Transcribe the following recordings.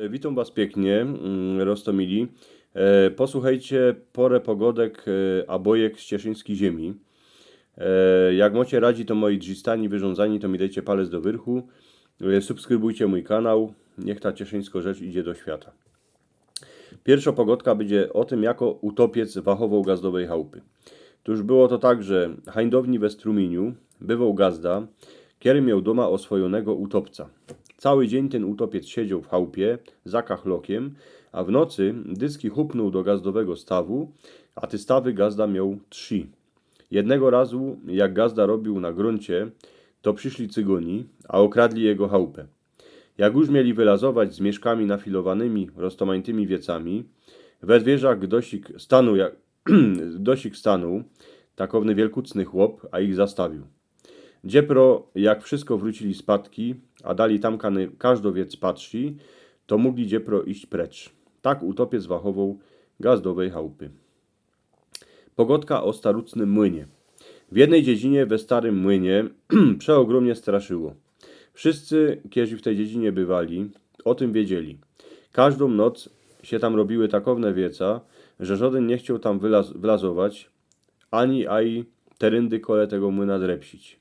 Witam Was pięknie, Rostomili. Posłuchajcie porę pogodek, a bojek z cieszyńskiej ziemi. Jak macie radzi, to moi dżistani wyrządzani, to mi dajcie palec do wyrchu. Subskrybujcie mój kanał, niech ta cieszyńska rzecz idzie do świata. Pierwsza pogodka będzie o tym, jako utopiec wachował gazdowej chałupy. Tuż było to tak, że hańdowni we strumieniu bywał gazda, kiedy miał doma oswojonego utopca. Cały dzień ten utopiec siedział w chałupie za kachlokiem, a w nocy dyski hupnął do gazdowego stawu, a ty stawy gazda miał 3. Jednego razu, jak gazda robił na gruncie, to przyszli cygoni, a okradli jego chałupę. Jak już mieli wylazować z mieszkami nafilowanymi roztomańtymi wiecami, we dwierzach Gdosik stanął, takowny wielkucny chłop, a ich zastawił. Dziepro, jak wszystko wrócili spadki, a dali tamkany każdowiec patrzy, to mogli dziepro iść precz. Tak utopiec wachował gazdowej chałupy. Pogodka o starucnym młynie. W jednej dziedzinie we starym młynie przeogromnie straszyło. Wszyscy, którzy w tej dziedzinie bywali, o tym wiedzieli. Każdą noc się tam robiły takowne wieca, że żaden nie chciał tam wlazować, ani teryndy kole tego młyna drepsić.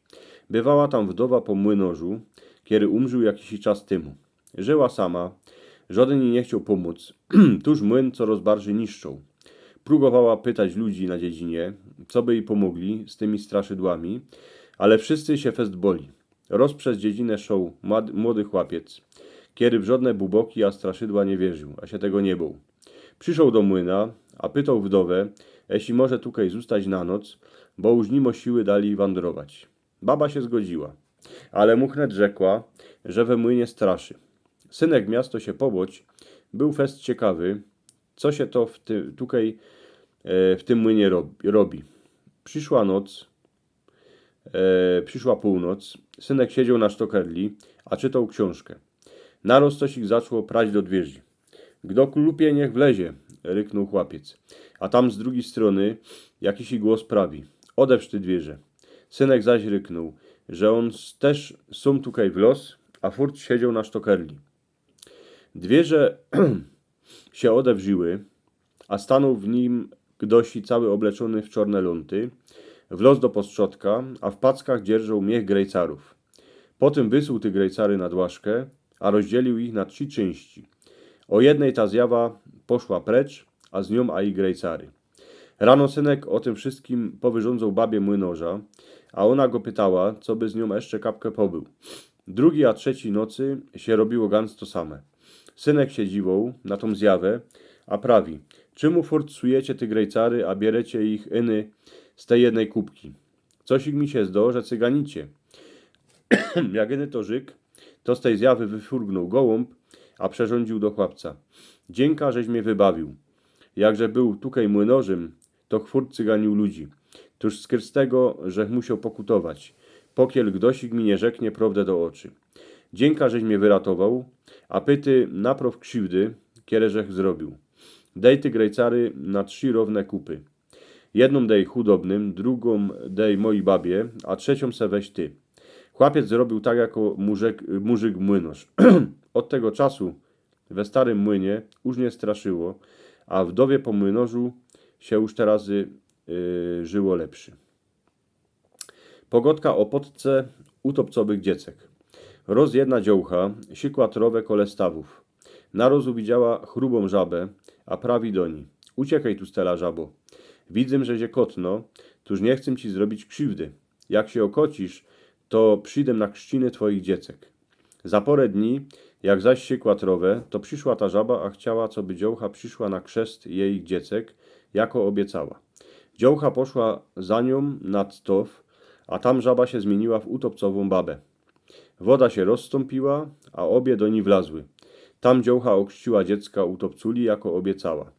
Bywała tam wdowa po młynarzu, kiedy umrzył jakiś czas temu. Żyła sama, żaden jej nie chciał pomóc. Tuż młyn coraz bardziej niszczą. Próbowała pytać ludzi na dziedzinie, co by jej pomogli z tymi straszydłami, ale wszyscy się fest boli. Roz przez dziedzinę szł młody chłopiec, kiedy w żadne buboki a straszydła nie wierzył, a się tego nie bał. Przyszedł do młyna, a pytał wdowę, jeśli może tutaj zostać na noc, bo już nie ma siły dali wędrować. Baba się zgodziła, ale muchnet rzekła, że we młynie straszy. Synek miasto się poboć, był fest ciekawy, co się to w tym młynie robi. Przyszła noc, przyszła północ, synek siedział na sztokerli, a czytał książkę. Naraz coś ich zaczęło prać do dwierzy. Kdo klupie, niech wlezie, ryknął chłopiec. A tam z drugiej strony jakiś głos prawi. Odewrz ty dwierze. Synek zaś ryknął, że on też są tutaj w los, a furt siedział na sztokerli. Dwierze się odewrzyły, a stanął w nim Gdosi cały obleczony w czarne lunty, w los do postrzotka, a w packach dzierżał miech grejcarów. Potem wysłał ty grejcary na dłaszkę, a rozdzielił ich na 3 części. O jednej ta zjawa poszła precz, a z nią i grejcary. Rano synek o tym wszystkim powyrządzał babie młynarza, a ona go pytała, co by z nią jeszcze kapkę pobył. Drugi a trzeci nocy się robiło gans to same. Synek się dziwał na tą zjawę, a prawi, czemu forcujecie ty grejcary, a bierecie ich iny z tej jednej kubki? Coś ich mi się zdo, że cyganicie. Jak iny to żyk, to z tej zjawy wyfurgnął gołąb, a przerządził do chłopca. Dzięka, żeś mnie wybawił. Jakże był tukej młynorzem, to chwór cyganił ludzi. Tuż z tego, żech musiał pokutować. Pokiel Gdosik mi nie rzeknie prawdę do oczy. Dzięka, żeś mnie wyratował, a pyty napraw krzywdy, kiedy żech zrobił. Dej ty grejcary na 3 równe kupy. Jedną dej chudobnym, drugą dej mojej babie, a trzecią se weź ty. Chłopiec zrobił tak jako mużyk młynarz. Od tego czasu we starym młynie już nie straszyło, a wdowie po młynarzu się już teraz żyło lepszy. Pogodka o potce utopcowych dziecek. Roz jedna dziołcha sikła trowę kole stawów. Narozu widziała chrubą żabę, a prawi do niej. Uciekaj tu, stela żabo. Widzę, że się kotno, tuż nie chcę ci zrobić krzywdy. Jak się okocisz, to przyjdę na chrzciny twoich dziecek. Za porę dni, jak zaś siekła trowę, to przyszła ta żaba, a chciała, co by dziołcha przyszła na chrzest jej dziecek, jako obiecała. Dziołcha poszła za nią nad stow, a tam żaba się zmieniła w utopcową babę. Woda się rozstąpiła, a obie do niej wlazły. Tam dziołcha okrzciła dziecka utopculi, jako obiecała.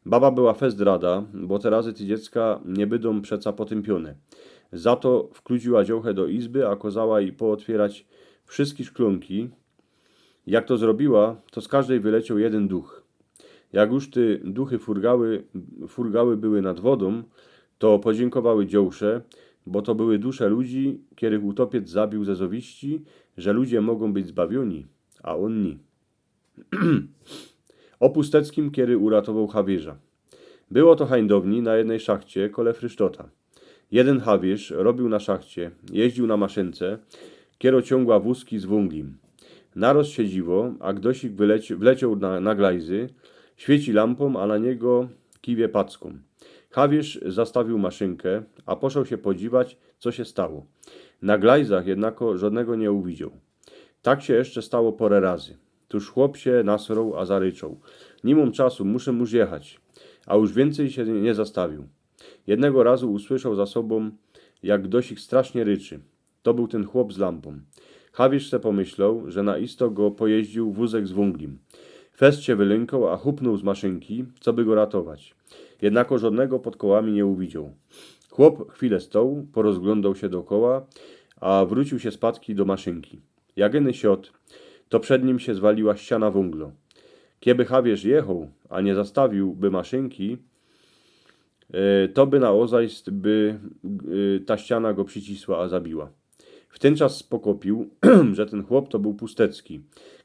Baba była fest rada, bo te razy ty dziecka nie bydą przeca potępione. Za to wkludziła dziołchę do izby, a kazała jej pootwierać wszystkie szklonki. Jak to zrobiła, to z każdej wyleciał jeden duch. Jak już ty duchy furgały były nad wodą, to podziękowały dziołsze, bo to były dusze ludzi, których utopiec zabił ze zawiści, że ludzie mogą być zbawioni, a on nie. O Pusteckim, kiedy uratował Hawierza. Było to hańdowni na jednej szachcie kole Frysztota. Jeden Hawierz robił na szachcie, jeździł na maszynce, kiero ciągła wózki z wunglim. Naroz się dziwo, a Gdosik wleciał na glajzy, świeci lampą, a na niego kiwie packą. Hawierz zastawił maszynkę, a poszedł się podziwać, co się stało. Na glajzach jednako żadnego nie uwidział. Tak się jeszcze stało parę razy. Tuż chłop się nasrął, a zaryczał. Nie mam czasu, muszę już jechać. A już więcej się nie zastawił. Jednego razu usłyszał za sobą, jak Gdosik strasznie ryczy. To był ten chłop z lampą. Hawierz se pomyślał, że na isto go pojeździł wózek z wunglim. Fest się wylękał, a hupnął z maszynki, co by go ratować. Jednako żadnego pod kołami nie uwidział. Chłop chwilę stał, porozglądał się dookoła, a wrócił się spadki do maszynki. Jageny siot, to przed nim się zwaliła ściana wunglo. Kieby Hawierz jechał, a nie zastawiłby maszynki, to by na ozajst by ta ściana go przycisła, a zabiła. W ten czas spokopił, że ten chłop to był Pustecki,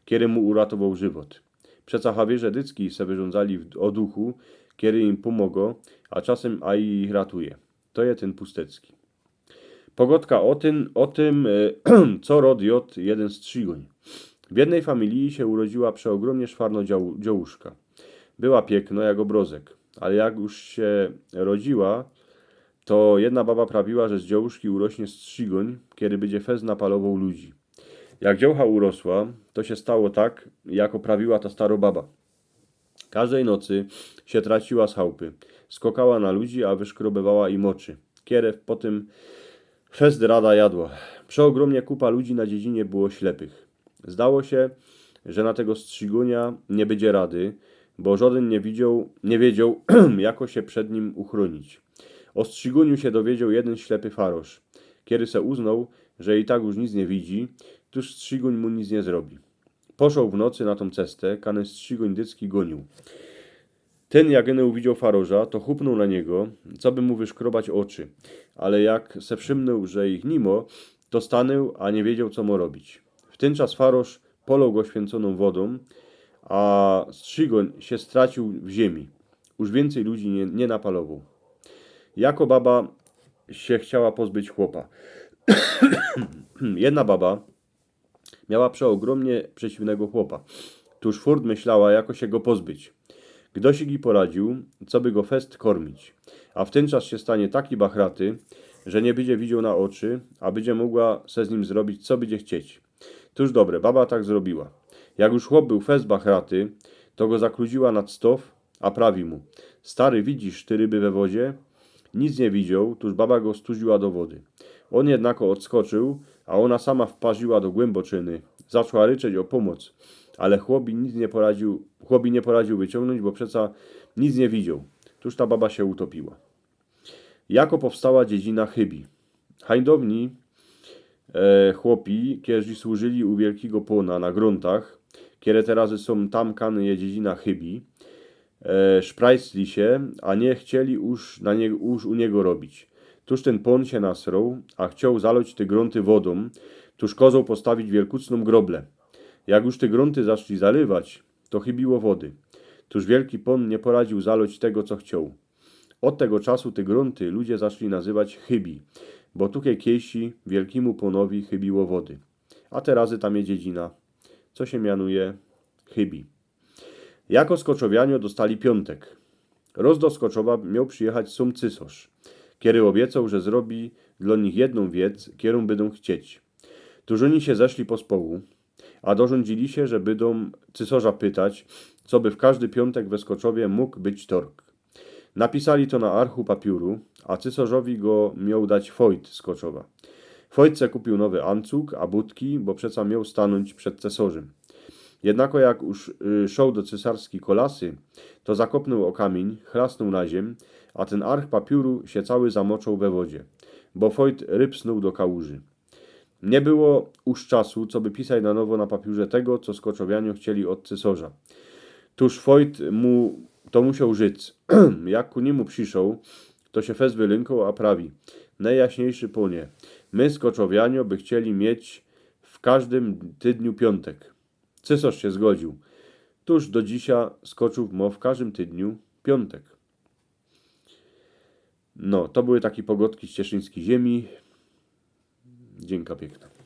kiedy mu uratował żywot. Przeca Hawierze dycki se wyrządzali o duchu, kiedy im pomogło, a czasem a i ich ratuje. To je ten Pustecki. Pogodka o tym co rod jod jeden strzygoń. W jednej familii się urodziła przeogromnie szwarno dziołuszka. Była piękna jak obrozek, ale jak już się rodziła, to jedna baba prawiła, że z dziołuszki urośnie strzygoń, kiedy będzie fez napalował ludzi. Jak dziołcha urosła, to się stało tak, jak oprawiła ta starobaba. Każdej nocy się traciła z chałupy, skokała na ludzi, a wyszkrobywała im oczy. Kierew po tym fest rada jadła. Przeogromnie kupa ludzi na dziedzinie było ślepych. Zdało się, że na tego strzygunia nie będzie rady, bo żaden nie wiedział, jako się przed nim uchronić. O strzyguniu się dowiedział jeden ślepy farosz. Kiedy se uznał, że i tak już nic nie widzi, tuż strzyguń mu nic nie zrobi. Poszedł w nocy na tą cestę, kany strzyguń dycki gonił. Ten jageny uwidział faroża, to chupnął na niego, co by mu wyszkrobać oczy, ale jak se wszymnął, że ich nimo, to stanął, a nie wiedział, co mu robić. W ten czas faroż polał go święconą wodą, a strzygoń się stracił w ziemi. Już więcej ludzi nie napalował. Jako baba się chciała pozbyć chłopa. Jedna baba miała przeogromnie przeciwnego chłopa. Tuż furt myślała, jako się go pozbyć. Gdosik jej poradził, co by go fest kormić. A w ten czas się stanie taki bachraty, że nie będzie widział na oczy, a będzie mogła se z nim zrobić, co będzie chcieć. Tuż dobre, baba tak zrobiła. Jak już chłop był fest bachraty, to go zakludziła nad stow, a prawi mu: stary, widzisz ty ryby we wodzie? Nic nie widział, tuż baba go studziła do wody. On jednako odskoczył, a ona sama wparzyła do głęboczyny. Zaczęła ryczeć o pomoc, ale chłopi nie poradził wyciągnąć, bo przeca nic nie widział. Tuż ta baba się utopiła. Jako powstała dziedzina Chybi. Hańdowni chłopi, którzy służyli u wielkiego płona na gruntach, które teraz są tam kany je dziedzina Chybi, szprajcli się, a nie chcieli już u niego robić. Tuż ten pon się nasrął, a chciał zalać te grunty wodą, tuż kozą postawić wielkucną groblę. Jak już te grunty zaczęli zalywać, to chybiło wody. Tuż wielki pon nie poradził zalać tego, co chciał. Od tego czasu te grunty ludzie zaczęli nazywać Chybi, bo tukie kiesi wielkiemu ponowi chybiło wody. A teraz tam jest dziedzina, co się mianuje Chybi. Jako skoczowianie dostali piątek. Roz do Skoczowa miał przyjechać sam cysarz, kiedy obiecał, że zrobi dla nich jedną wiec, którą będą chcieć. Tuż oni się zeszli pospołu, a dorządzili się, że będą cysarza pytać, co by w każdy piątek we Skoczowie mógł być torg. Napisali to na archu papiuru, a cysarzowi go miał dać Wojt z Koczowa. Wojtce kupił nowy ancuk, a budki, bo przeca miał stanąć przed cesarzem. Jednako jak już szedł do cesarskiej kolasy, to zakopnął o kamień, chlasnął na ziem, a ten arch papiuru się cały zamoczał we wodzie, bo Wojt rypsnął do kałuży. Nie było już czasu, co by pisać na nowo na papiurze tego, co skoczowianie chcieli od cesarza. Tuż Wojt to musiał żyć. Jak ku niemu przyszedł, to się fez wylękał, a prawi: najjaśniejszy panie, my skoczowianie by chcieli mieć w każdym tydniu piątek. Cesarz się zgodził. Tuż do dzisiaj skoczów mo w każdym tydniu piątek. No, to były takie pogodki z cieszyńskiej ziemi. Dzięka piękna.